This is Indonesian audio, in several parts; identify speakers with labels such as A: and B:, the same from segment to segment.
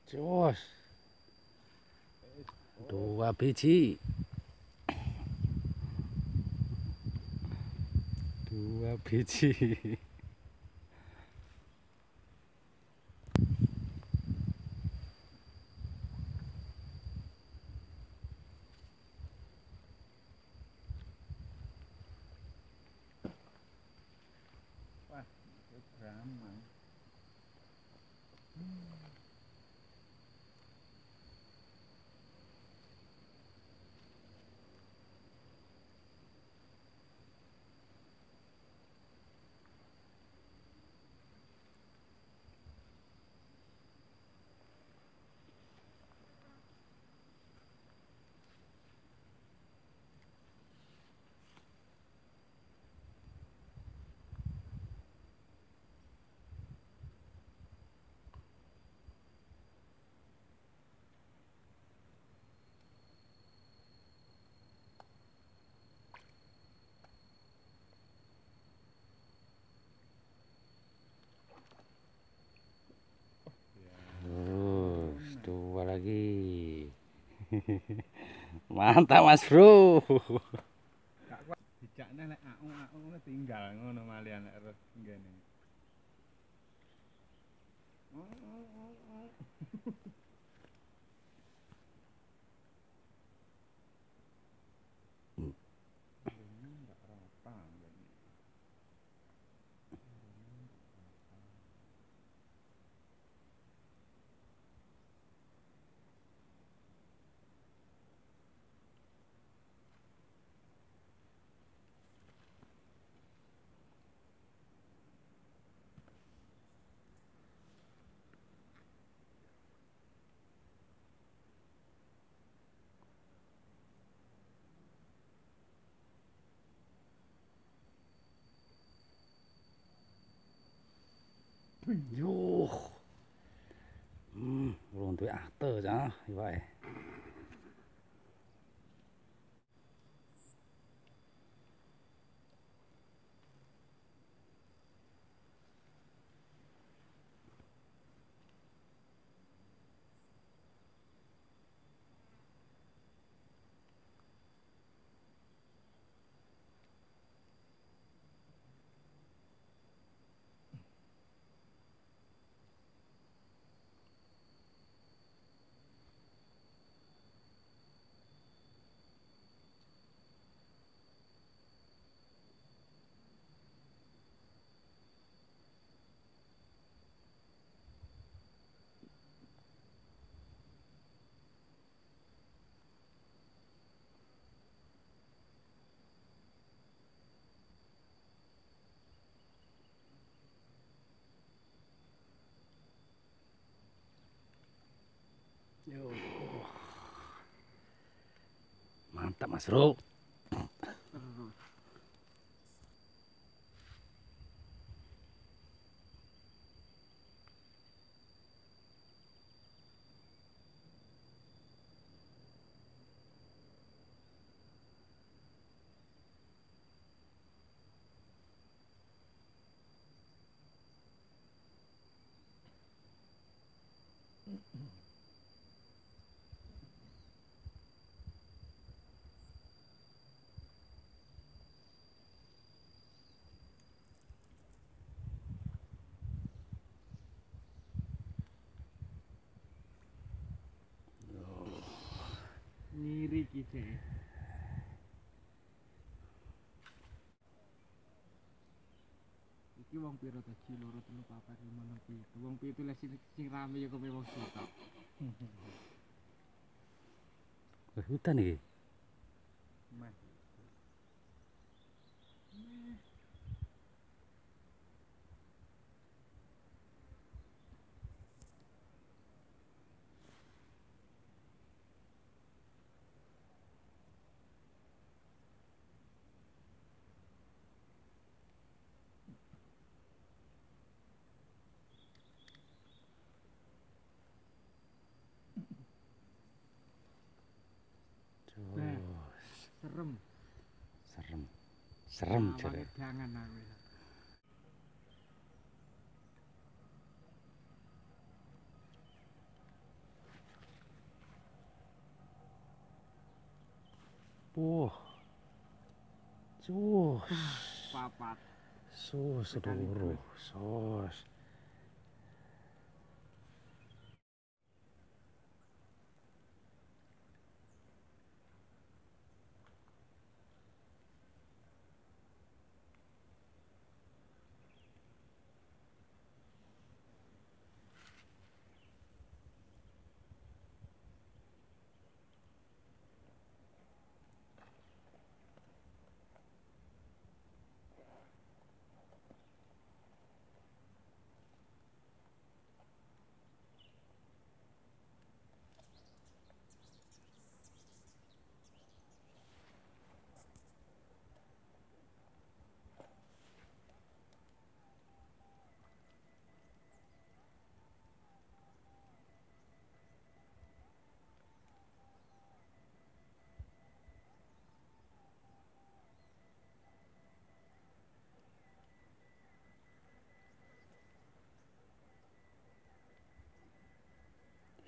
A: Jos, 2 biji. 2 biji.
B: Wah, itu drama.
A: Dua lagi. Mantap Mas Bro.
B: Gak kuat dijakne nek aung tinggal ngono malian nek terus ngene. Enggak rata ngene.
A: Yuh. Belum duwe akte cah iwake. Yuh. Mantap Mas Bro.
B: Ngiri ki iki wong pira to ji loro telu papat lima enam pitu wong pitu lek sing rame ya kok wong sitok
A: Hutan iki.
B: meh serem
A: Serem. Serem jare.
B: jangan aku
A: Wah, cus,
B: Papat.
A: sus, seluruh, sus.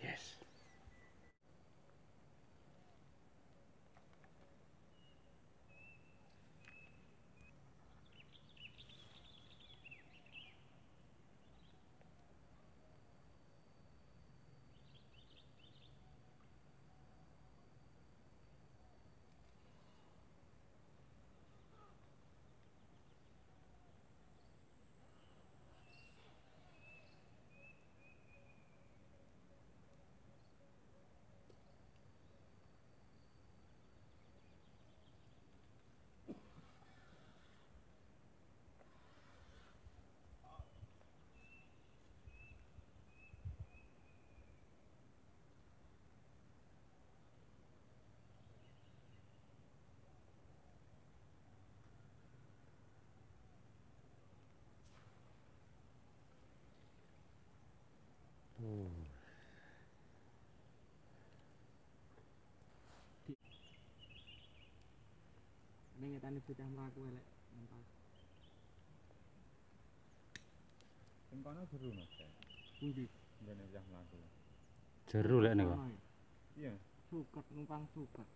A: Yes.
C: Ini ngetani bocah mlaku elek mental.
B: Sing kono seru Mas.
C: Pundi?
B: Nggone bocah mlaku.
A: Jeru lek niku.
C: Kono ya.
B: Iya.
C: Suket numpang suket.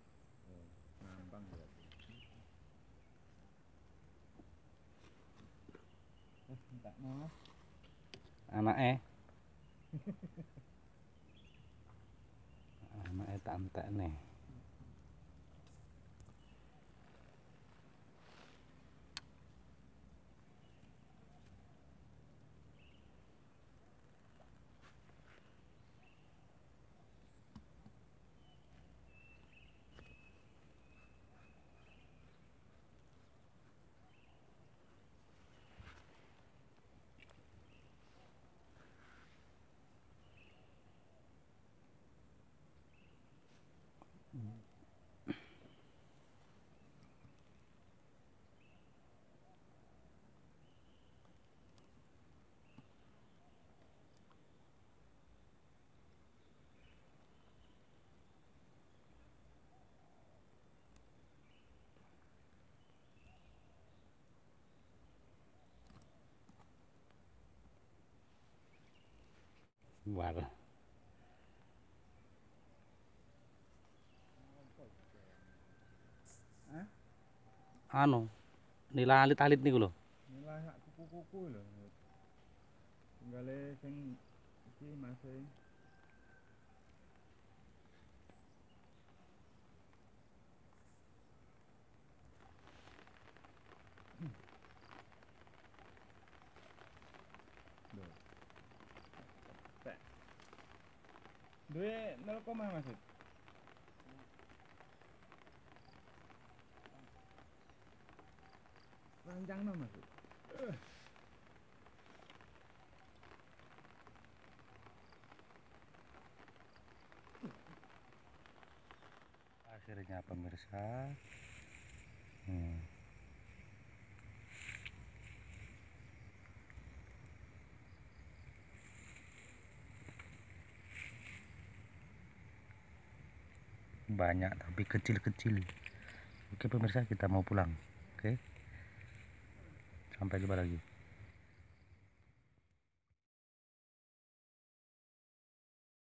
B: Oh, ngambang berarti. Entak Mas.
A: Anake. Anake tak entekne. Wal.
B: Hah?
A: Anu, nila alit-alit niku lho.
B: Nilah sak kuku-kuku lho. Tinggale sing iki masih lho. Tek. Duwe 0, Mas. Rancangno Mas.
A: Akhirnya pemirsa, hmm, banyak tapi kecil-kecil. Oke pemirsa, kita mau pulang. Oke, sampai jumpa lagi.